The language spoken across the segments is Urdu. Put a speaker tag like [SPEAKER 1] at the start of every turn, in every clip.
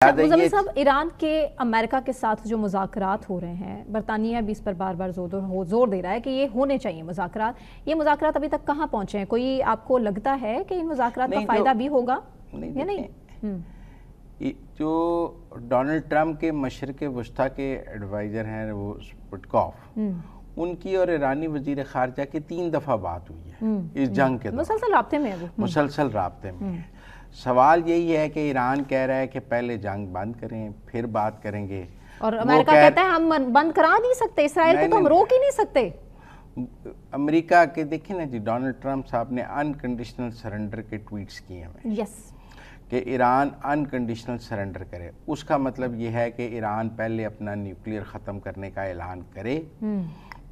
[SPEAKER 1] مزمل صاحب، ایران کے امریکہ کے ساتھ جو مذاکرات ہو رہے ہیں، برطانیہ بھی اس پر بار بار زور دے رہا ہے کہ یہ ہونے چاہیے مذاکرات۔ یہ مذاکرات ابھی تک کہاں پہنچے ہیں؟ کوئی آپ کو لگتا ہے کہ ان مذاکرات کا فائدہ بھی ہوگا یا نہیں؟
[SPEAKER 2] جو ڈونلڈ ٹرمپ کے مشرق وسطیٰ کے ایڈوائزر ہیں وہ پٹکوف، ان کی اور ایرانی وزیر خارجہ کی 3 دفعہ بات ہوئی ہے اس جنگ کے دوران۔
[SPEAKER 1] مسلسل رابطے میں ہے وہ،
[SPEAKER 2] مسلسل رابطے میں ہے۔ سوال یہی ہے کہ ایران کہہ رہا ہے کہ پہلے جنگ بند کریں پھر بات کریں گے،
[SPEAKER 1] اور امریکہ کہتا ہے ہم بند کرا نہیں سکتے، اسرائیل کو تو ہم روک ہی نہیں سکتے۔
[SPEAKER 2] امریکہ کے دیکھیں نا جی، ڈونلڈ ٹرمپ صاحب نے انکنڈیشنل سرنڈر کے ٹویٹس کیے ہیں کہ ایران انکنڈیشنل سرنڈر کرے۔ اس کا مطلب یہ ہے کہ ایران پہلے اپنا نیوکلیئر ختم کرنے کا اعلان کرے،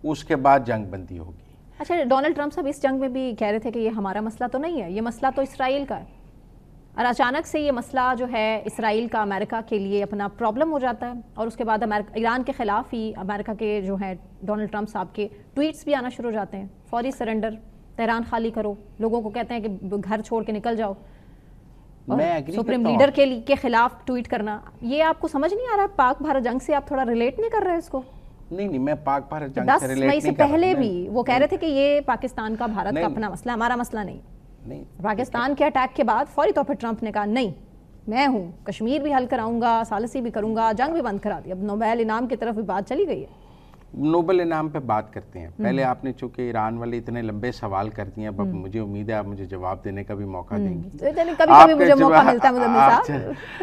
[SPEAKER 2] اس کے بعد جنگ بندی ہوگی۔
[SPEAKER 1] اچھا، ڈونلڈ ٹرمپ صاحب اس جنگ میں بھی کہہ رہے تھے کہ یہ ہمارا مسئلہ تو نہیں ہے، یہ مسئلہ تو اسرائیل کا ہے، اور اچانک سے یہ مسئلہ جو ہے اسرائیل کا امریکہ کے لیے اپنا پرابلم ہو جاتا ہے، اور اس کے بعد ایران کے خلاف ہی امریکہ کے جو ہے ڈونلڈ ٹرمپ صاحب کے ٹویٹس بھی آنا شروع ہو جاتے ہیں، فوری سرنڈر، تہران خالی کرو، لوگوں کو کہتے ہیں کہ گھر چھوڑ کے نکل جاؤ، سپریم لیڈر کے خلاف ٹویٹ کرنا۔ یہ آپ کو سمجھ نہیں آ رہا پاک بھارت جنگ سے آپ تھوڑا ریلیٹ نہیں کر رہے اس کو؟
[SPEAKER 2] نہیں، میں پاک بھارت جنگ سے
[SPEAKER 1] 10
[SPEAKER 2] ریلیٹ
[SPEAKER 1] مئی سے
[SPEAKER 2] نہیں کر رہا۔
[SPEAKER 1] پہلے بھی وہ کہہ رہے تھے کہ یہ پاکستان کا بھارت کا اپنا مسئلہ، ہمارا مسئلہ نہیں۔ پاکستان کے اٹیک کے بعد فوری طور پر ٹرمپ نے کہا نہیں، میں ہوں، کشمیر بھی حل کراؤں گا، ثالثی بھی کروں گا، جنگ بھی بند کرا دی۔ اب نوبل انعام کی طرف بھی بات چلی گئی ہے۔
[SPEAKER 2] نوبل انعام پہ بات کرتے ہیں۔ پہلے آپ نے چونکہ ایران والے اتنے لمبے سوال کر دیے، اب مجھے امید ہے آپ مجھے جواب دینے کا بھی موقع دیں گی۔
[SPEAKER 1] کبھی کبھی مجھے موقع ملتا ہے مزمل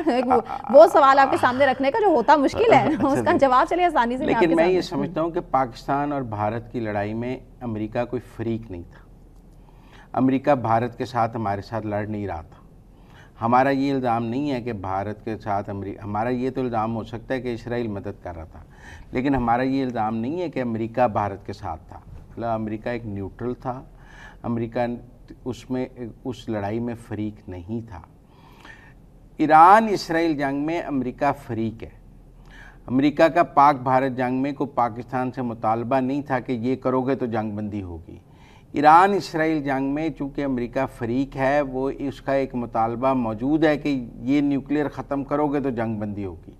[SPEAKER 1] صاحب، وہ سوال آپ کے سامنے رکھنے کا جو ہوتا مشکل ہے، اس کا جواب چلے آسانی سے۔
[SPEAKER 2] لیکن میں یہ سمجھتا ہوں کہ پاکستان اور بھارت کی لڑائی میں امریکہ کوئی فریق نہیں تھا۔ امریکہ بھارت کے ساتھ ہمارے ساتھ لڑ نہیں رہا تھا۔ ہمارا یہ الزام نہیں ہے کہ بھارت کے ساتھ ہمارا یہ تو الزام ہو سکتا ہے کہ اسرائیل مدد کر رہا تھا، لیکن ہمارا یہ الزام نہیں ہے کہ امریکہ بھارت کے ساتھ تھا۔ امریکہ ایک نیوٹرل تھا، امریکہ اس لڑائی میں فریق نہیں تھا۔ ایران اسرائیل جنگ میں امریکہ فریق ہے۔ امریکہ کا پاک بھارت جنگ میں کوئی پاکستان سے مطالبہ نہیں تھا کہ یہ کرو گے تو جنگ بندی ہوگی۔ ایران اسرائیل جنگ میں چونکہ امریکہ فریق ہے، وہ اس کا ایک مطالبہ موجود ہے کہ یہ نیوکلیئر ختم کرو گے تو جنگ بندی ہوگی۔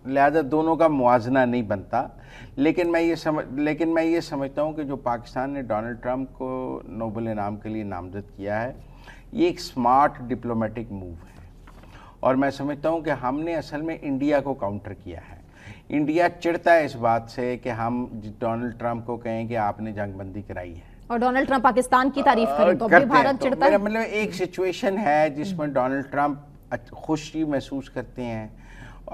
[SPEAKER 2] لہذا دونوں کا موازنہ نہیں بنتا۔ لیکن میں یہ سمجھتا ہوں کہ جو پاکستان نے ڈونلڈ ٹرمپ کو نوبل انعام کے لیے نامزد کیا ہے، یہ ایک سمارٹ ڈپلومیٹک موو ہے، اور میں سمجھتا ہوں کہ ہم نے اصل میں انڈیا کو کاؤنٹر کیا ہے۔ انڈیا چڑھتا ہے اس بات سے کہ ہم ڈونلڈ ٹرمپ کو کہیں کہ آپ نے جنگ بندی کرائی ہے،
[SPEAKER 1] اور ڈونلڈ ٹرمپ پاکستان کی تعریف کرے تو بھی بھارت چڑھتا ہے۔
[SPEAKER 2] مطلب ایک سچویشن ہے جس میں ڈونلڈ ٹرمپ خوشی محسوس کرتے ہیں،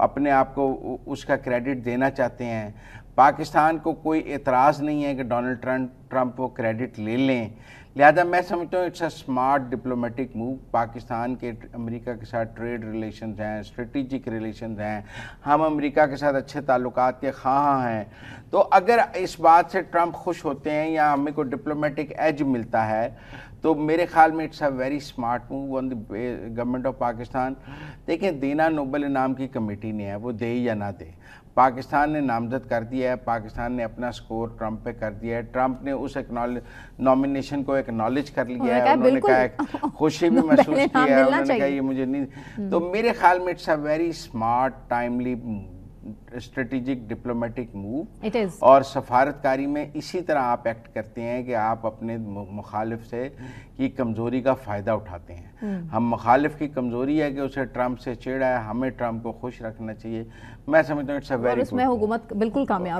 [SPEAKER 2] اپنے آپ کو اس کا کریڈٹ دینا چاہتے ہیں۔ پاکستان کو کوئی اعتراض نہیں ہے کہ ڈونلڈ ٹرمپ وہ کریڈٹ لے لیں، لہذا میں سمجھتا ہوں it's a smart diplomatic move. Pakistan کے امریکہ کے ساتھ ٹریڈ ریلیشنز ہیں، اسٹریٹجک ریلیشنز ہیں، ہم امریکا کے ساتھ اچھے تعلقات کے خواہاں ہیں، تو اگر اس بات سے ٹرمپ خوش ہوتے ہیں یا ہمیں کوئی ڈپلومیٹک ایج ملتا ہے تو میرے خیال میں it's a very smart move on the government of Pakistan. دیکھیں، دینا نوبل انعام کی کمیٹی نے ہے، وہ دے یا نہ دے، پاکستان نے نامزد کر دیا ہے، پاکستان نے اپنا سکور ٹرمپ پہ کر دیا ہے، ٹرمپ نے اس نامینیشن کو ایکنالج کر لیا ہے، انہوں نے کہا خوشی بھی محسوس کی ہے، انہوں نے کہا یہ مجھے نہیں، تو میرے خیال میں it's a very smart timely strategic diplomatic move, اور سفارتکاری میں اسی طرح آپ ایکٹ کرتے ہیں کہ آپ اپنے مخالف سے کی کمزوری کا فائدہ اٹھاتے ہیں۔ ہم مخالف کی کمزوری ہے کہ اسے ٹرمپ سے چڑھا ہے، ہمیں ٹرمپ کو خوش رکھنا چاہیے۔ میں سمجھتا ہوں اٹس اے ویری،
[SPEAKER 1] اور اس میں حکومت بالکل کامیاب